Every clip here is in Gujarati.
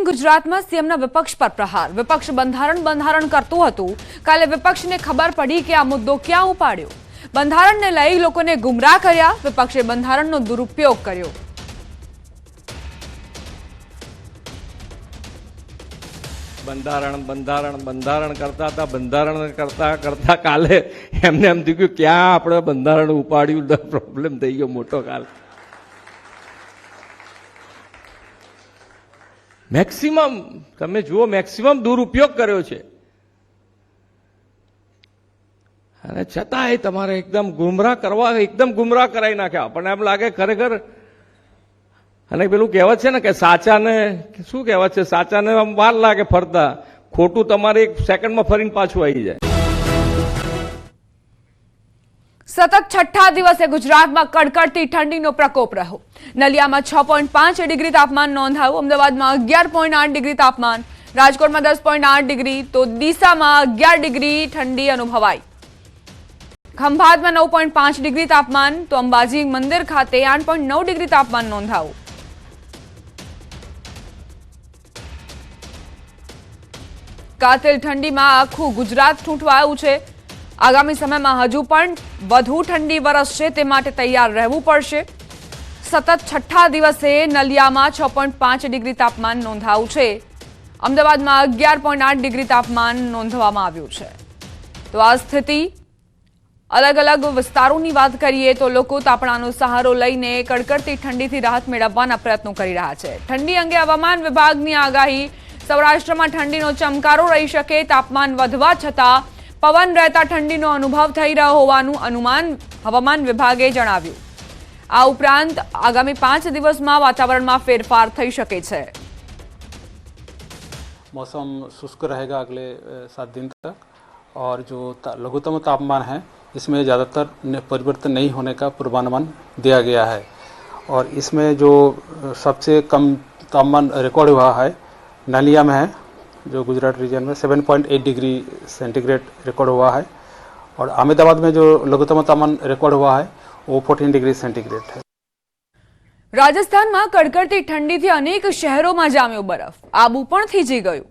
ગુજરાતમાં સીએમના વિપક્ષ પર પ્રહાર. વિપક્ષ બંધારણ કરતું હતું. કાલે વિપક્ષને ખબર પડી કે આ મુદ્દો ક્યાં ઉપાડ્યો. બંધારણને લઈ લોકોને ગુમરાહ કર્યા. વિપક્ષે બંધારણનો દુરુપયોગ કર્યો. બંધારણ કરતા હતા. બંધારણ કરતા કાલે એમને એમ થયું કે ક્યાં આપણે બંધારણ ઉપાડ્યું, પ્રોબ્લેમ થઈ ગયો મોટો. કાલે મેક્સિમમ તમે જુઓ, મેક્સિમમ દુરુપયોગ કર્યો છે અને છતાંય તમારે એકદમ ગુમરાહ કરાવી નાખ્યા. આપણને એમ લાગે ખરેખર. અને પેલું કહેવત છે ને કે સાચાને શું કહેવત છે, સાચાને આમ વાર લાગે ફરતા, ખોટું તમારે એક સેકન્ડમાં ફરીને પાછું આવી જાય. સતત છઠ્ઠા દિવસે ગુજરાતમાં કડકડતી ઠંડીનો પ્રકોપ રહ્યો. નલિયામાં 6.5 ડિગ્રી તાપમાન નોંધાયું. અમદાવાદમાં 11.8 ડિગ્રી તાપમાન, રાજકોટમાં 10.8 ડિગ્રી, તો ડીસામાં 11 ડિગ્રી ઠંડી અનુભવાઈ. ખંભાતમાં 9.5 ડિગ્રી તાપમાન, તો અંબાજી મંદિર ખાતે 8.9 ડિગ્રી તાપમાન નોંધાયું. કાતિલ ઠંડીમાં આખું ગુજરાત ઠૂંઠવાયું છે. આગામી સમયમાં હજુ પણ વધુ ઠંડી વરસશે, તે માટે તૈયાર રહેવું પડશે. સતત છઠ્ઠા દિવસે નલિયામાં 6.5 ડિગ્રી તાપમાન નોંધાયું છે. અમદાવાદમાં 11.8 ડિગ્રી તાપમાન નોંધવામાં આવ્યું છે. તો આ સ્થિતિ. અલગ અલગ વિસ્તારોની વાત કરીએ તો લોકો તાપણાનો સહારો લઈને કડકડતી ઠંડીથી રાહત મેળવવાના પ્રયત્નો કરી રહ્યા છે. ઠંડી અંગે હવામાન વિભાગની આગાહી. સૌરાષ્ટ્રમાં ઠંડીનો ચમકારો રહી શકે. તાપમાન વધવા છતાં પવન રહેતા ઠંડીનો અનુભવ થઈ રહ્યો હોવાનું અનુમાન હવામાન વિભાગે જણાવ્યું. આ ઉપરાંત આગામી 5 દિવસમાં વાતાવરણમાં ફેરફાર થઈ શકે છે. मौसम शुष्क रहेगा अगले 7 दिन तक और जो लघुत्तम तापमान है इसमें ज़्यादातर परिवर्तन नहीं होने का पूर्वानुमान दिया गया है. और इसमें जो सबसे कम तापमान रिकॉर्ड हुआ है नलिया में है, जो गुजरात रीजन में 7.8 डिग्री सेंटीग्रेड रिकॉर्ड हुआ है. और अहमदाबाद में जो लघुत्तम तापमान रिकॉर्ड हुआ है वो 14 डिग्री सेंटीग्रेड है. રાજસ્થાનમાં કડકડતી ઠંડીથી અનેક શહેરોમાં જામ્યો બરફ. આબુ પણ થીજી ગયું.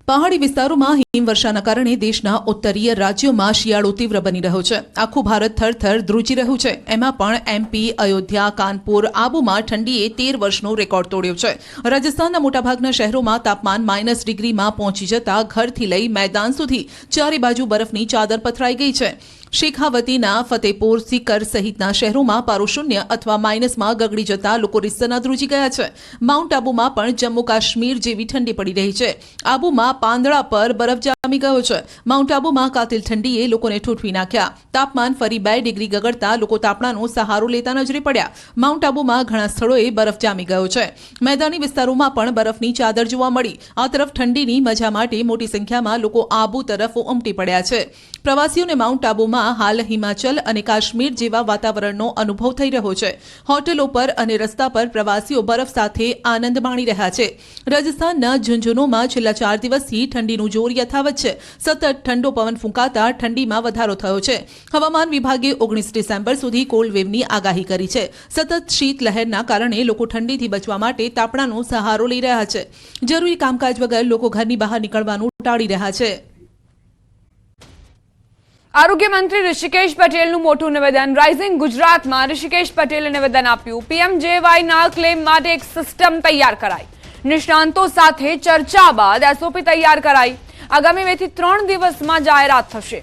પહાડી વિસ્તારોમાં હિમવર્ષાના કારણે દેશના ઉત્તરીય રાજ્યોમાં શિયાળો તીવ્ર બની રહ્યો છે. આખું ભારત થરથર ધ્રુજી રહ્યું છે. એમાં પણ એમપી, અયોધ્યા, કાનપુર, આબુમાં ઠંડીએ 13 વર્ષનો રેકોર્ડ તોડ્યો છે. રાજસ્થાનના મોટાભાગના શહેરોમાં તાપમાન માઇનસ ડિગ્રીમાં પહોંચી જતા ઘરથી લઈ મેદાન સુધી ચારે બાજુ બરફની ચાદર પથરાઈ ગઈ છે. શેખાવતીના ફતેપુર, સિકર સહિતના શહેરોમાં પારો શૂન્ય અથવા માઇનસમાં ગગડી જતા લોકો રીસના ધ્રુજી ગયા છે. માઉન્ટ આબુમાં પણ જમ્મુ કાશ્મીર જેવી ઠંડી પડી રહી છે. આબુમાં પાંદડા પર બરફ જામી ગયો છે. માઉન્ટ આબુમાં કાતિલ ઠંડીએ લોકોને ઠૂંઠવી નાખ્યા. તાપમાન ફરી 2 ડિગ્રી ગગડતા લોકો તાપણાનો સહારો લેતા નજરે પડ્યા. માઉન્ટ આબુમાં ઘણા સ્થળોએ બરફ જામી ગયો છે. મેદાની વિસ્તારોમાં પણ બરફની ચાદર જોવા મળી. આ તરફ ઠંડીની મજા માટે મોટી સંખ્યામાં લોકો આબુ તરફ ઉમટી પડ્યા છે. પ્રવાસીઓને માઉન્ટ આબુમાં હાલ હિમાચલ અને કાશ્મીર જેવા વાતાવરણનો અનુભવ થઈ રહ્યો છે. હોટેલો પર અને રસ્તા પર પ્રવાસીઓ બરફ સાથે આનંદ માણી રહ્યા છે. રાજસ્થાનના ઝુંઝુનુમાં છેલ્લા 4 દિવસથી ઠંડીનું જોર યથાવત છે. સતત ઠંડો પવન ફૂંકાતા ઠંડીમાં વધારો થયો છે. હવામાન વિભાગે 19 ડિસેમ્બર સુધી કોલ્ડ વેવની આગાહી કરી છે. સતત શીત લહેરના કારણે લોકો ઠંડીથી બચવા માટે તાપણાનો સહારો લઈ રહ્યા છે. જરૂરી કામકાજ વગર લોકો ઘરની બહાર નીકળવાનું ટાળી રહ્યા છે. આરોગ્ય મંત્રી ઋષિકેશ પટેલનું મોટું નિવેદન. રાઇઝિંગ ગુજરાતમાં ઋષિકેશ પટેલે નિવેદન આપ્યું. પીએમજેવાયના ક્લેમ માટે એક સિસ્ટમ તૈયાર કરાઈ. નિષ્ણાંતો સાથે ચર્ચા બાદ એસઓપી તૈયાર કરાઈ. આગામી 2 થી 3 દિવસમાં જાહેરાત થશે.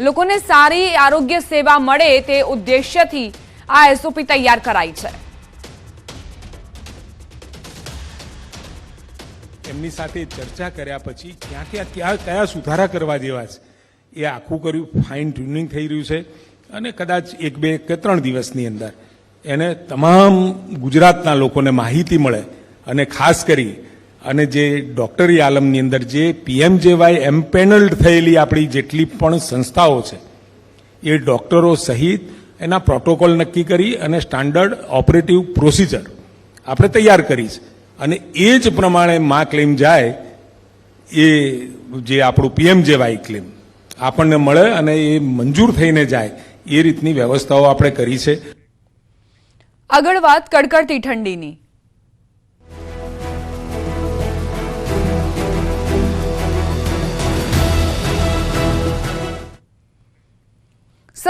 લોકોને સારી આરોગ્ય સેવા મળે તે ઉદ્દેશ્યથી આ એસઓપી તૈયાર કરાઈ છે. એમની સાથે ચર્ચા કર્યા પછી કયા સુધારા કરવા જેવા છે એ આખું કર્યું. ફાઇન ટ્યુનિંગ થઈ રહ્યું છે અને કદાચ 1, 2 કે 3 દિવસની અંદર એને તમામ ગુજરાતના લોકોને માહિતી મળે. અને ખાસ કરી અને જે ડોક્ટરી આલમની અંદર જે પીએમજેવાય એમ્પેનલ્ડ થયેલી આપણી જેટલી પણ સંસ્થાઓ છે એ ડોક્ટરો સહિત એના પ્રોટોકોલ નક્કી કરી અને સ્ટાન્ડર્ડ ઓપરેટિવ પ્રોસિજર આપણે તૈયાર કરી છે. અને એ જ પ્રમાણે માં ક્લેમ જાય એ જે આપણું પીએમજેવાય ક્લેમ આપણને મળે અને એ મંજૂર થઈને જાય એ રીતની વ્યવસ્થાઓ આપણે કરી છે. આગળ વાત કડકડતી ઠંડીની.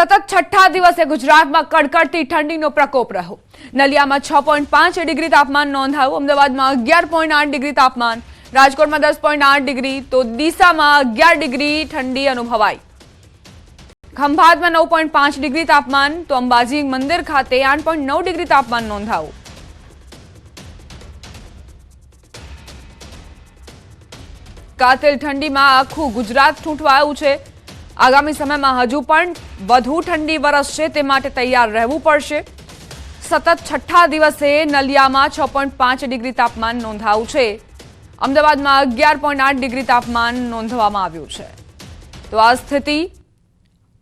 સતત છઠ્ઠા દિવસે ગુજરાતમાં કડકડતી ઠંડીનો પ્રકોપ રહ્યો. નલિયામાં 6.5 ડિગ્રી તાપમાન નોંધાયું, અમદાવાદમાં 11.8 ડિગ્રી તાપમાન, રાજકોટમાં 10.8 ડિગ્રી તો ડીસામાં 11 ડિગ્રી ઠંડી અનુભવાઈ. ખંભાતમાં 9.5 ડિગ્રી તાપમાન તો અંબાજી મંદિર ખાતે 8.9 ડિગ્રી તાપમાન નોંધાયું. કાતિલ ઠંડીમાં આખું ગુજરાત ઠૂંઠવાયું છે. આગામી સમયમાં હજુ પણ વધુ ઠંડી વરસશે, તે માટે તૈયાર રહેવું પડશે. સતત છઠ્ઠા દિવસે નલિયામાં 6.5 ડિગ્રી તાપમાન નોંધાયું છે. અમદાવાદમાં 11.8 ડિગ્રી તાપમાન નોંધવામાં આવ્યું છે. તો આ સ્થિતિ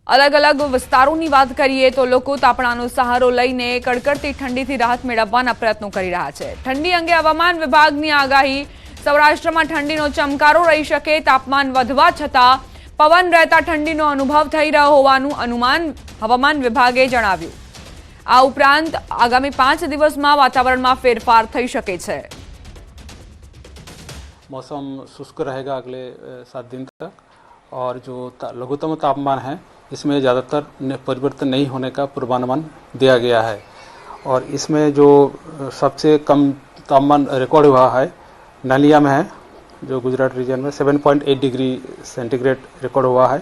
અલગ અલગ વિસ્તારોની વાત કરીએ તો લોકો તાપણાનો સહારો લઈને કડકડતી ઠંડીથી રાહત મેળવવાના પ્રયત્નો કરી રહ્યા છે. ઠંડી અંગે હવામાન વિભાગની આગાહી. સૌરાષ્ટ્રમાં ઠંડીનો ચમકારો રહી શકે, તાપમાન વધવા છતાં પવન રહેતા ઠંડીનો અનુભવ થઈ રહ્યો હોવાનું અનુમાન હવામાન વિભાગે જણાવ્યું. આ ઉપરાંત આગામી 5 દિવસમાં વાતાવરણમાં ફેરફાર થઈ શકે છે. मौसम शुष्क रहेगा अगले 7 दिन तक और जो लघुत्तम तापमान है इसमें ज़्यादातर परिवर्तन नहीं होने का पूर्वानुमान दिया गया है. और इसमें जो सबसे कम तापमान रिकॉर्ड हुआ है नलिया में है, जो गुजरात रीजन में 7.8 डिग्री सेंटीग्रेड रिकॉर्ड हुआ है.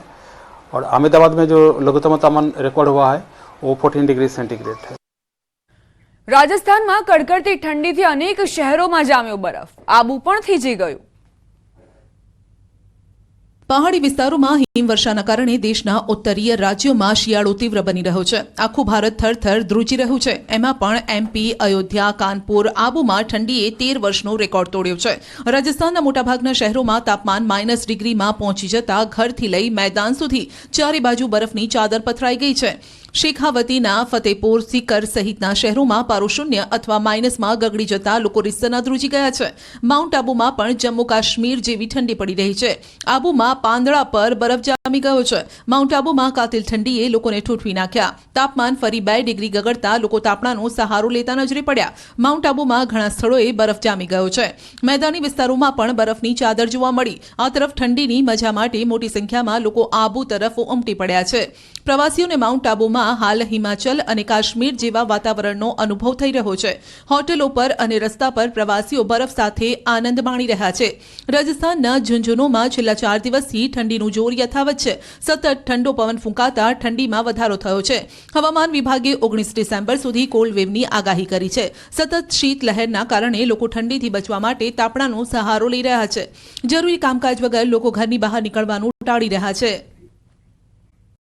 और अहमदाबाद में जो लघुत्तम तापमान रिकॉर्ड हुआ है वो 14 डिग्री सेंटीग्रेड है. રાજસ્થાનમાં કડકડતી ઠંડીથી અનેક શહેરોમાં જામ્યો બરફ. આબુ પણ થીજી ગયું. પહાડી વિસ્તારોમાં હિમવર્ષાના કારણે દેશના ઉત્તરીય રાજ્યોમાં શિયાળો તીવ્ર બની રહ્યો છે. આખું ભારત થરથર ધ્રુજી રહ્યું છે. એમાં પણ એમપી, અયોધ્યા, કાનપુર, આબુમાં ઠંડીએ 13 વર્ષનો રેકોર્ડ તોડ્યો છે. રાજસ્થાનના મોટાભાગના શહેરોમાં તાપમાન -ડિગ્રીમાં પહોંચી જતા ઘરથી લઈ મેદાન સુધી ચારે બાજુ બરફની ચાદર પથરાઈ ગઈ છે. શેખાવતીના ફતેપુર, સિકર સહિતના શહેરોમાં પારો શૂન્ય અથવા માઇનસમાં ગગડી જતા લોકો રીતસરના ધ્રુજી ગયા છે. માઉન્ટ આબુમાં પણ જમ્મુ કાશ્મીર જેવી ઠંડી પડી રહી છે. આબુમાં પાંદડા પર બરફ જામી ગયો છે. માઉન્ટ આબુમાં કાતિલ ઠંડીએ લોકોને ઠૂંઠવી નાખ્યા. તાપમાન ફરી 2 ડિગ્રી ગગડતા લોકો તાપણાનો સહારો લેતા નજરે પડ્યા. માઉન્ટ આબુમાં ઘણા સ્થળોએ બરફ જામી ગયો છે. મેદાની વિસ્તારોમાં પણ બરફની ચાદર જોવા મળી. આ તરફ ઠંડીની મજા માટે મોટી સંખ્યામાં લોકો આબુ તરફ ઉમટી પડ્યા છે. પ્રવાસીઓને માઉન્ટ આબુમાં હાલ હિમાચલ અને કાશ્મીર જેવા વાતાવરણનો અનુભવ થઈ રહ્યો છે. હોટેલો પર અને રસ્તા પર પ્રવાસીઓ બરફ સાથે આનંદ માણી રહ્યા છે. રાજસ્થાનના ઝુંઝુનુમાં છેલ્લા 4 દિવસથી ઠંડીનું જોર યથાવત છે. સતત ઠંડો પવન ફૂંકાતા ઠંડીમાં વધારો થયો છે. હવામાન વિભાગે 19 ડિસેમ્બર સુધી કોલ્ડ વેવની આગાહી કરી છે. સતત શીત લહેરના કારણે લોકો ઠંડીથી બચવા માટે તાપણાનો સહારો લઈ રહ્યા છે. જરૂરી કામકાજ વગર લોકો ઘરની બહાર નીકળવાનું ટાળી રહ્યા છે.